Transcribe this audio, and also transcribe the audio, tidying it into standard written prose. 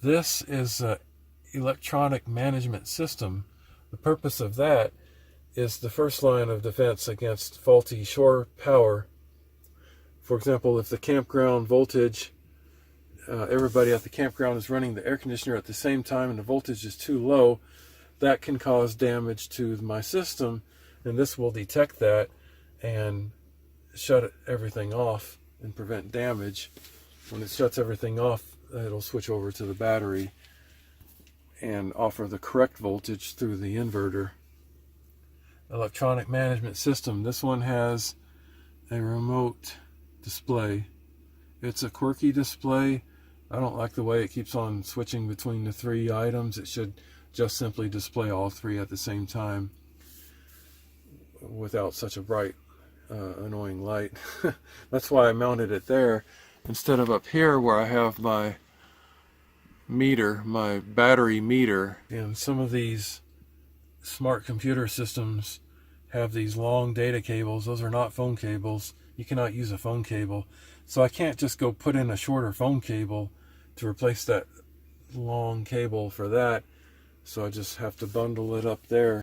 This is an electronic management system. The purpose of that is the first line of defense against faulty shore power. For example, if the campground voltage, everybody at the campground is running the air conditioner at the same time and the voltage is too low, that can cause damage to my system, and this will detect that and shut everything off and prevent damage. When it shuts everything off, it'll switch over to the battery and offer the correct voltage through the inverter. Electronic management system. This one has a remote display. It's a quirky display. I don't like the way it keeps on switching between the three items. It should just simply display all three at the same time without such a bright, annoying light. That's why I mounted it there instead of up here where I have my meter, my battery meter. And some of these smart computer systems have these long data cables. Those are not phone cables. You cannot use a phone cable. So I can't just go put in a shorter phone cable to replace that long cable for that. So I just have to bundle it up there.